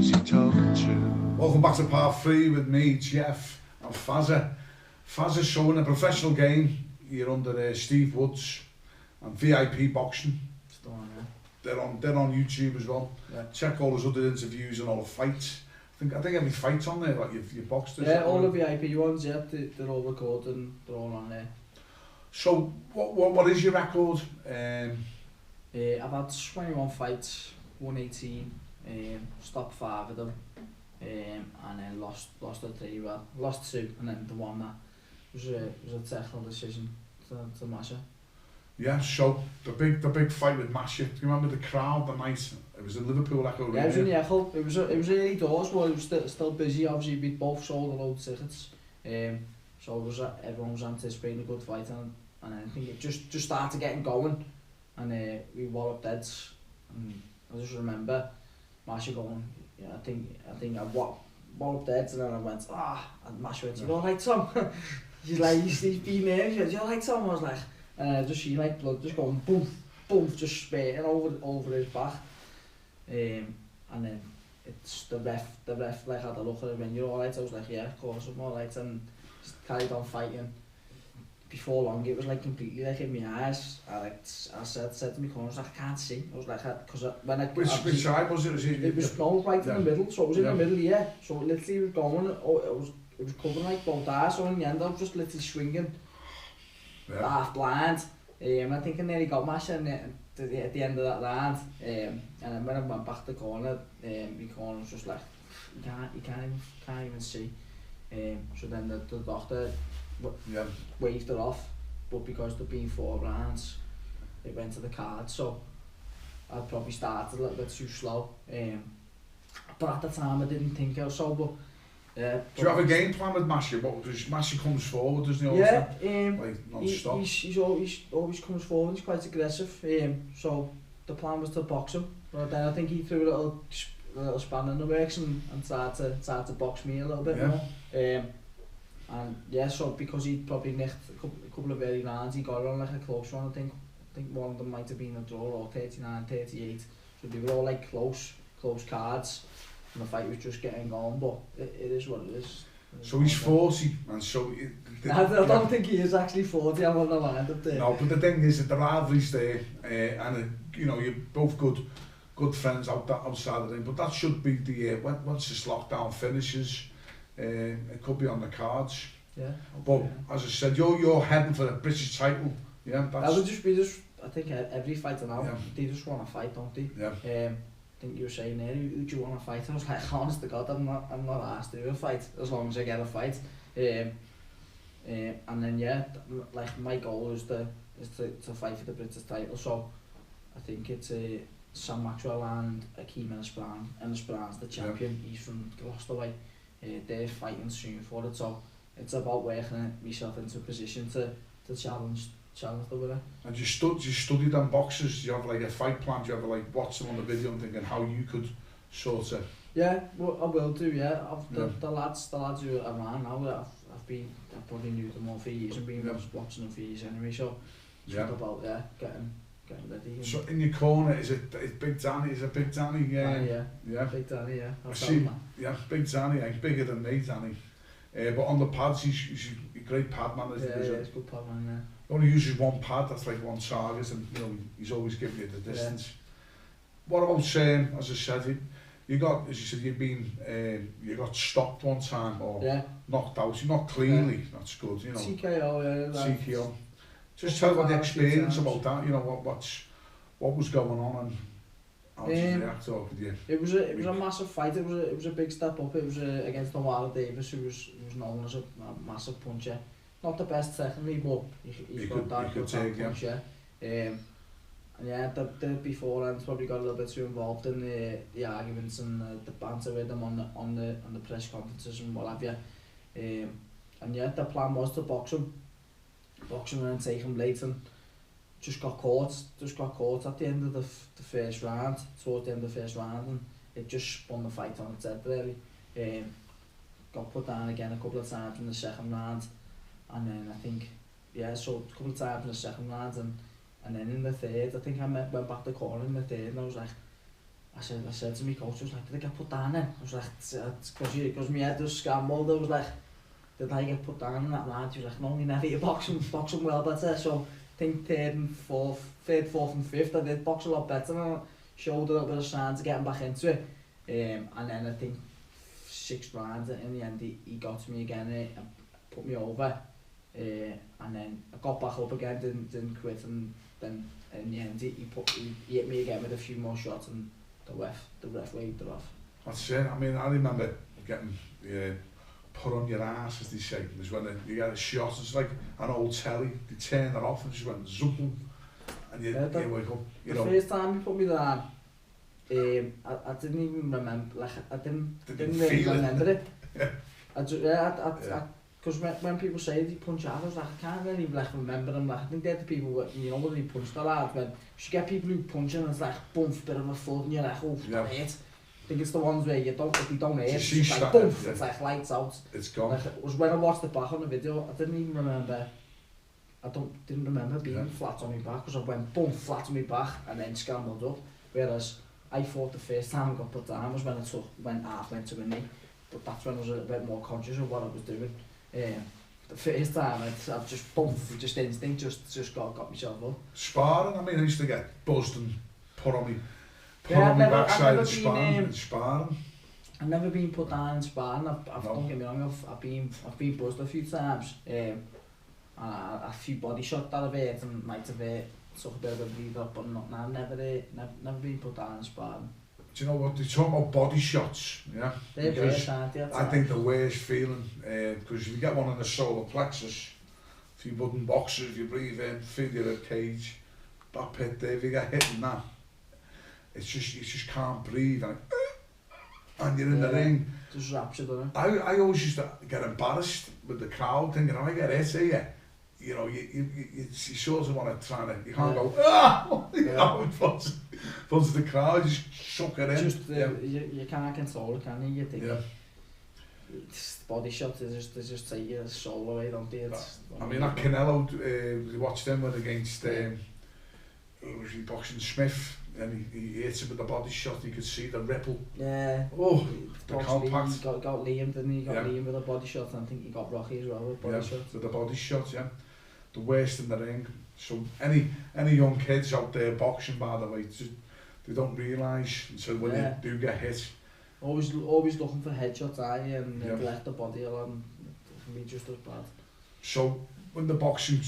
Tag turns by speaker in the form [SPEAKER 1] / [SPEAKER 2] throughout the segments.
[SPEAKER 1] who's he talking to?
[SPEAKER 2] Welcome back to part 3 with me, Jeff, and Fazza. Fazza's showing a professional game here under Steve Woods and VIP Boxing.
[SPEAKER 3] Still on, yeah.
[SPEAKER 2] They're on YouTube as well.
[SPEAKER 3] Yeah.
[SPEAKER 2] Check all his other interviews and all the fights. I think every fight's on there, like your boxed.
[SPEAKER 3] Yeah, all the VIP ones, yeah, they're all recorded and they're all on there.
[SPEAKER 2] So, what is your record?
[SPEAKER 3] I've had 21 fights, 118, stopped 5 of them, and then lost the 3, well, lost 2, and then the one that was a technical decision to Masha.
[SPEAKER 2] Yeah, so the big fight with Masha. Do you remember the crowd the night? It was in Liverpool Echo.
[SPEAKER 3] Yeah, it was in the Echo. It was early doors, but it was still busy. Obviously, we both sold a load of tickets. So it was everyone was anticipating a good fight, and I think it just started getting going, and we walloped heads. And I just remember Masha going, yeah, I think I walloped heads, and then I went, and Masha went, you alright, Tom? She's like, he's been there. She went, you alright, Tom? I was like, just see like blood just going boom, boom, just spitting over his back. And then it's the ref like had a look at it when you're alright. I was like, yeah, of course I'm alright, and just carried on fighting. Before long it was like completely like in my eyes. I said to my corner, I was like, I can't see. I was like, because when I
[SPEAKER 2] which side was it?
[SPEAKER 3] It was going right in the middle, so it was in the middle, yeah. So it literally was going, it was covering like both eyes, so in the end I was just literally swinging. Yeah. Half blind. I think I nearly got Masha at the end of that round. And then when I went back to the corner, my corner was just like, you can't even see. So then the doctor waved it off, but because there'd been 4 rounds, it went to the card. So I'd probably started a little bit too slow. But at the time I didn't think I was so, but do
[SPEAKER 2] you have a game plan with Masha? Masha comes forward, doesn't he?
[SPEAKER 3] Yeah,
[SPEAKER 2] like non-stop.
[SPEAKER 3] He's always comes forward. He's quite aggressive. So the plan was to box him, but then I think he threw a little spanner in the works and started to box me a little bit more. And yeah, so because he'd probably nicked a couple of early rounds, he got on like a close one. I think one of them might have been a draw, or 39-38. So they were all like close cards. And the fight was just getting going, but it is what it is.
[SPEAKER 2] So he's 40, and so...
[SPEAKER 3] I don't think he is actually 40, I'm on the line up there.
[SPEAKER 2] No, but the thing is that the rivalry's there, and you know, you're both good friends outside of the ring, but that should be the... once this lockdown finishes, it could be on the cards.
[SPEAKER 3] Yeah.
[SPEAKER 2] But as I said, you're heading for a British title, yeah?
[SPEAKER 3] That would just be I think every fighter now, they just want to fight, don't they?
[SPEAKER 2] Yeah.
[SPEAKER 3] I think you were saying there, who do you want to fight? I was like, honest to God, I'm not asked to do a fight as long as I get a fight. And then yeah, like my goal is to fight for the British title. So I think it's Sam Maxwell and Akeem Esperan's the champion. He's from Gloucester way. They're fighting soon for it. So it's about working myself into a position to challenge the winner. And you
[SPEAKER 2] study them boxers? Do you have like a fight plan? Do you ever like watch them on the video and thinking how you could sort of...
[SPEAKER 3] Yeah, well, I will do, yeah. The lads who are around now, I've probably knew them all for years and been watching them for years anyway, so it's about getting ready.
[SPEAKER 2] So in your corner, is Big Danny? Is it Big Danny?
[SPEAKER 3] Yeah. Big Danny, yeah.
[SPEAKER 2] I see, Big Danny, he's bigger than me, Danny. But on the pads, he's a great pad man, isn't he?
[SPEAKER 3] Yeah, he's a good pad man, yeah.
[SPEAKER 2] He only uses one pad, that's like one target, and you know, he's always giving you the distance. Yeah. What about saying, as I said, you got, as you said, you got stopped one time, or knocked out, not cleanly, that's good, you know.
[SPEAKER 3] TKO, yeah.
[SPEAKER 2] TKO. Just tell about the experience about that, you know, what was going on and how did you react to it?
[SPEAKER 3] It was a massive fight, it was a big step up. It was against Noara Davis, who was known as a massive puncher. Not the best technically, but he's got that good punch, yeah. And yeah, the beforehand probably got a little bit too involved in the arguments and the banter with him on the press conferences and what have you. And yeah, the plan was to box him and take him late, and just got caught at the end of the first round, towards the end of the first round, and it just spun the fight on its head really. Got put down again a couple of times in the second round, and then I think, so a couple of times in the second round, and then in the third, I think I went back the corner in the third, and I was like, I said to my coach, I was like, did I get put down then? I was like, because my head was scrambled, I was like, did I get put down in that round? He was like, no, you never hit boxing well better. So I think third, fourth and fifth, I did box a lot better and I showed a little bit of signs of getting back into it. And then I think 6th round, in the end, he got to me again and put me over. And then I got back up again, didn't quit, and then in the end he hit me again with a few more shots and the ref waved it off.
[SPEAKER 2] That's it. I mean, I remember getting put on your ass, as they say. It was when you get a shot, it's like an old telly, they turn it off and just went zoom, and you wake up. You know.
[SPEAKER 3] First time he put me down, I didn't even remember, like I didn't really remember it. Because when people say they punch hard, I was like, I can't really remember them. Like, I think they're the people where, you know, when they punch that hard, when you get people who punch and it's like, bump, bit of a thud, and you're like, oh, that hurt. I think it's the ones where if you don't hurt, it's just like, bump, it's like lights out.
[SPEAKER 2] It's gone.
[SPEAKER 3] Like, it was when I watched it back on the video, I didn't even remember, didn't remember being flat on my back, because I went boom, flat on my back, and then scrambled up. Whereas, I thought the first time I got put down was when I went to a knee. But that's when I was a bit more conscious of what I was doing. The first time I've just just instinct, just got myself up.
[SPEAKER 2] Sparring, I mean, I used to get buzzed and put on my backside and sparring.
[SPEAKER 3] I've never been put down in sparring. Don't get me wrong, I've been buzzed a few times. And a few body shots that I've hit and might have took a bit of a breather up, but I've never been put down in sparring.
[SPEAKER 2] Do you know what, they talk about body shots, yeah?
[SPEAKER 3] They're worse, aren't they?
[SPEAKER 2] I think the worst feeling, because if you get one in the solar plexus, if you wooden boxer, if you breathe in, feel your rib cage, that pit there, if you get hit in that, you just can't breathe, and you're in the ring.
[SPEAKER 3] Just wraps you, doesn't it?
[SPEAKER 2] I always used to get embarrassed with the crowd, thinking, if I get hit here, you know, you sort of want to try to, you can't go, you know, in front of the crowd, just shook it in.
[SPEAKER 3] Just, you can't control it, can you? You think, body shots, they just take your soul away, don't they?
[SPEAKER 2] I mean, that Canelo, we watched him with against, was he boxing Smith, and he hit him with the body shot, you could see the ripple.
[SPEAKER 3] Yeah.
[SPEAKER 2] Oh, the compact.
[SPEAKER 3] He got Liam, didn't he? Liam with a body shot, and I think he got Rocky as well with body shots.
[SPEAKER 2] With the body shots, the worst in the ring. So any young kids out there boxing, by the way, they don't realise until when they do get hit.
[SPEAKER 3] Always looking for headshots, and neglect the body along. It can be just as bad.
[SPEAKER 2] So when the boxing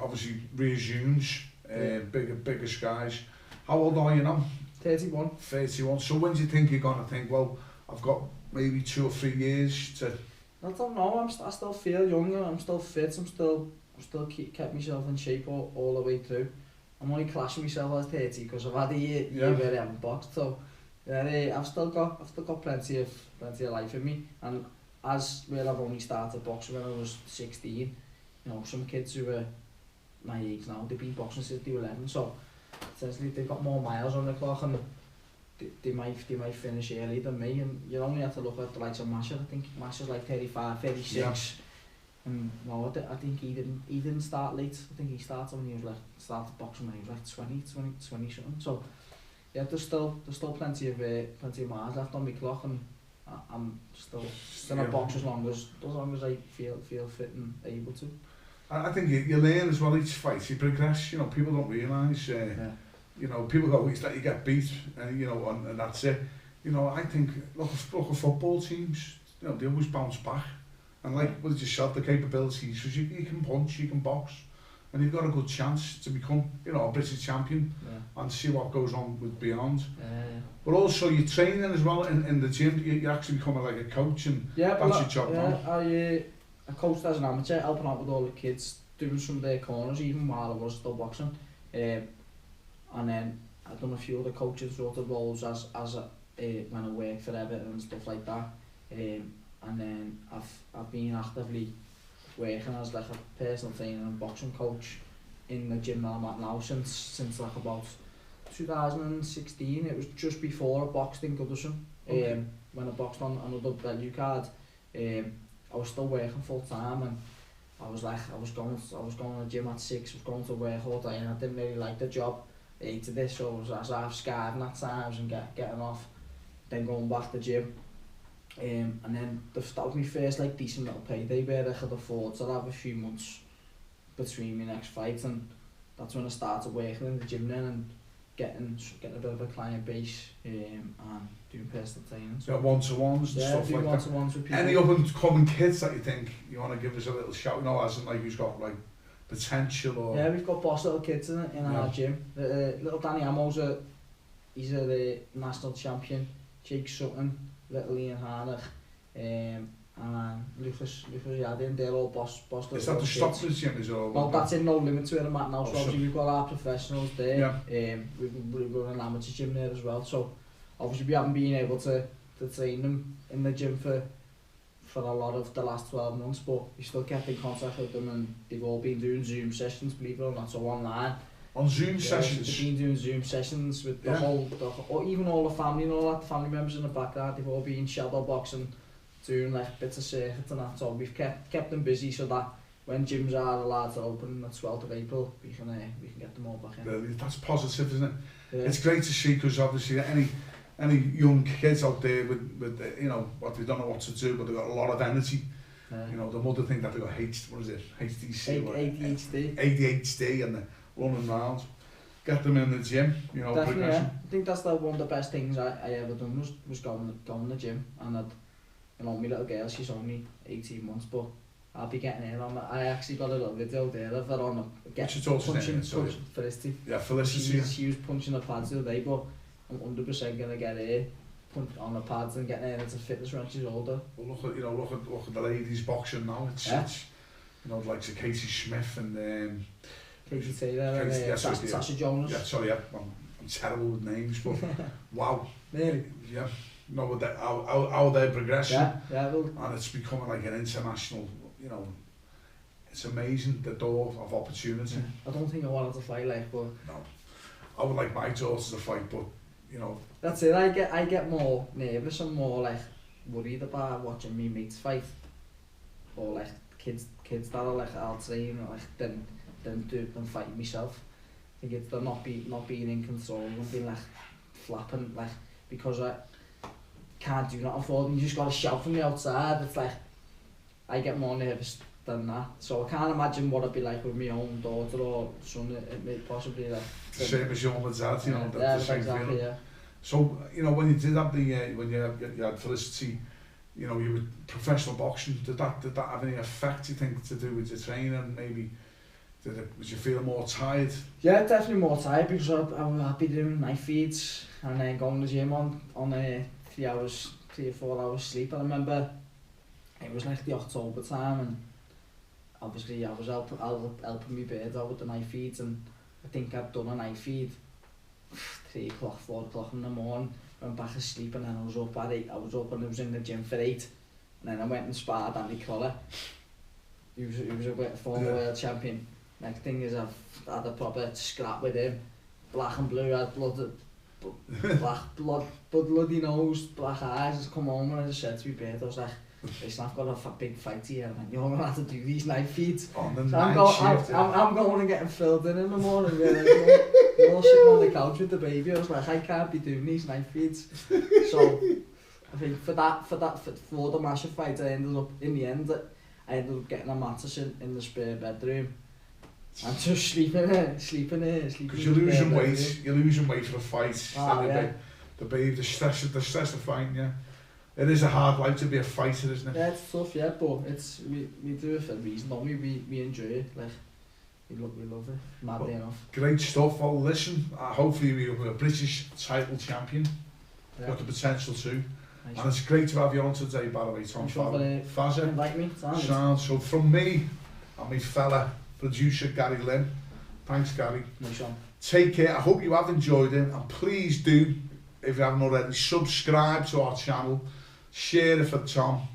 [SPEAKER 2] obviously resumes, bigger skies. How old are you now?
[SPEAKER 3] 31.
[SPEAKER 2] 31. So when do you think you're gonna think, well, I've got maybe 2 or 3 years to?
[SPEAKER 3] I don't know. I still feel younger. I'm still fit. I'm still kept myself in shape all the way through. I'm only classing myself as 30 because I've had a year where I haven't boxed. So I've still got plenty of life in me. And as where I've only started boxing when I was 16, you know, some kids who are my age now, they've been boxing since they were 11. So essentially they've got more miles on the clock, and they might finish earlier than me. And you only have to look at the likes of Masha. I think Masha's like 35, 36. Yeah. And no, I think he didn't start late. I think he started when he was started boxing when he was like 20 something. So yeah, there's still plenty of miles left on my clock, and I'm still gonna box as long as I feel fit and able to.
[SPEAKER 2] I think you learn as well each fight. You progress. You know, people don't realise. You know, people go, it's that you get beat, and you know, and that's it. You know, I think look at football teams. You know, they always bounce back. And like with yourself, the capabilities, because you can punch, you can box, and you've got a good chance to become, you know, a British champion and see what goes on with beyond. But also you're training as well in the gym. You're actually becoming like a coach, and that's your job now.
[SPEAKER 3] I coached as an amateur, helping out with all the kids, doing some of their corners, even while I was still boxing. And then I've done a few other coaching sort of roles as when I worked for Everton and stuff like that. And then I've been actively working as like a personal trainer and boxing coach in the gym that I'm at now since like about 2016. It was just before I boxed in Goodison. When I boxed on another value card, I was still working full time, and I was going to the gym at 6. I was going to work all day, and I didn't really like the job. hated this, so I was half scarred at times and getting off, then going back to the gym. And then that was my first like decent little payday where I could afford to have a few months between my next fight, and that's when I started working in the gym then and getting a bit of a client base and doing personal training.
[SPEAKER 2] So one-to-ones and stuff like
[SPEAKER 3] one-to-ones
[SPEAKER 2] that.
[SPEAKER 3] With people.
[SPEAKER 2] Any up-and-coming kids that you think you want to give us a little shout, you know, as in like who's got like potential or...
[SPEAKER 3] Yeah, we've got boss little kids in our gym. Little Danny Ammo's he's a national champion. Jake Sutton, little Ian Harnach, and Lucas Yadin, they're all boss little
[SPEAKER 2] Is that the Stockbridge gym? Is all?
[SPEAKER 3] Well, that's in No Limits where I'm at now, so obviously we've got our professionals there.
[SPEAKER 2] Yeah.
[SPEAKER 3] We've got an amateur gym there as well, so obviously we haven't been able to train them in the gym for a lot of the last 12 months, but we still kept in contact with them, and they've all been doing Zoom sessions, believe it or not, so online.
[SPEAKER 2] On Zoom sessions?
[SPEAKER 3] They've been doing Zoom sessions with the whole, or even all the family and all that, the family members in the background, they've all been shadow boxing, doing like bits of circuits and that, so we've kept them busy so that when gyms are allowed to open on the 12th of April, we can get them all back in.
[SPEAKER 2] That's positive, isn't it?
[SPEAKER 3] Yeah.
[SPEAKER 2] It's great to see, because obviously any young kids out there with you know, what they don't know what to do, but they've got a lot of energy. You know, the mother think that they've got ADHD and they're running around. Get them in the gym, you know,
[SPEAKER 3] definitely,
[SPEAKER 2] progression.
[SPEAKER 3] yeah. I think that's one of the best things I ever done was going to the gym, and you know, my little girl, she's only 18 months, but I'll be getting her on. I actually got a little video there of her on punching Felicity.
[SPEAKER 2] Yeah, Felicity.
[SPEAKER 3] She was punching her pads the other day, but I'm 100% gonna get her on the pads and getting her into fitness when she's older.
[SPEAKER 2] Well, look at the ladies boxing now. It's you know, like Casey Smith and
[SPEAKER 3] Katie Taylor and Sasha Jonas.
[SPEAKER 2] Yeah, sorry, I'm terrible with names, but wow.
[SPEAKER 3] Really?
[SPEAKER 2] Yeah. No, but how they're progressing.
[SPEAKER 3] Yeah, well,
[SPEAKER 2] and it's becoming like an international, you know, it's amazing, the door of opportunity.
[SPEAKER 3] I don't think I wanted to fight like, but...
[SPEAKER 2] No. I would like my daughters to fight, but, you know...
[SPEAKER 3] That's it, I get more nervous and more like worried about watching me mates fight. Or like kids that are like, I'll train, like, than fighting myself. I think it's the not being in control and being like flapping, like, because I can't do nothing for them. You just gotta shout from the outside. It's like I get more nervous than that. So I can't imagine what it'd be like with my own daughter or son. It may possibly like
[SPEAKER 2] the same as your mum and dad, you know.
[SPEAKER 3] Yeah,
[SPEAKER 2] the same
[SPEAKER 3] exactly.
[SPEAKER 2] feeling.
[SPEAKER 3] Yeah.
[SPEAKER 2] So you know, when you did have when you had Felicity, you know, you were professional boxing. Did that have any effect, you think, to do with your training? Maybe was you feeling more tired?
[SPEAKER 3] Yeah, definitely more tired, because I'd be doing night feeds and then going to the gym on 3 or 4 hours sleep. I remember it was like the October time, and obviously I was helping my bird out with the night feeds, and I think I'd done a night feed 3 o'clock, 4 o'clock in the morning, went back asleep, and then I was up at 8. I was up and I was in the gym for 8, and then I went and sparred Andy Collar. He was a former world champion. Next thing is I've had a proper scrap with him. Black and blue, had bloody nose, black eyes. I just come home and I just said to my bird, I was like, listen, I've got a big fight here, and you're going to have to do these night feeds.
[SPEAKER 2] On the
[SPEAKER 3] so
[SPEAKER 2] night shift.
[SPEAKER 3] I'm going and getting filled in the morning. We're all sitting on the couch with the baby. I was like, I can't be doing these night feeds. So I think for the massive fight, I ended up getting a mattress in the spare bedroom. I'm just sleeping.
[SPEAKER 2] Because you're losing weight for a fight. The stress of fighting, yeah. It is a hard life to be a fighter, isn't it?
[SPEAKER 3] Yeah, it's tough, yeah, but we do it for a reason, don't we? We enjoy it, like, we love it, madly enough.
[SPEAKER 2] Great stuff. Well, listen, hopefully we're a British title champion.
[SPEAKER 3] Yeah.
[SPEAKER 2] Got the potential too.
[SPEAKER 3] Nice.
[SPEAKER 2] And it's great to have you on today, by the way, Tom Farrell. Fazza.
[SPEAKER 3] Invite me.
[SPEAKER 2] So from me and my fella producer Gary Lynn, thanks Gary.
[SPEAKER 3] Nice one.
[SPEAKER 2] Take care. I hope you have enjoyed it, and please do, if you haven't already, subscribe to our channel, share it for Tom,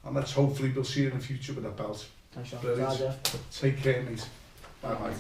[SPEAKER 2] and we'll see you in the future with a belt.
[SPEAKER 3] Nice one.
[SPEAKER 2] Brilliant. Take care, mate. Bye bye.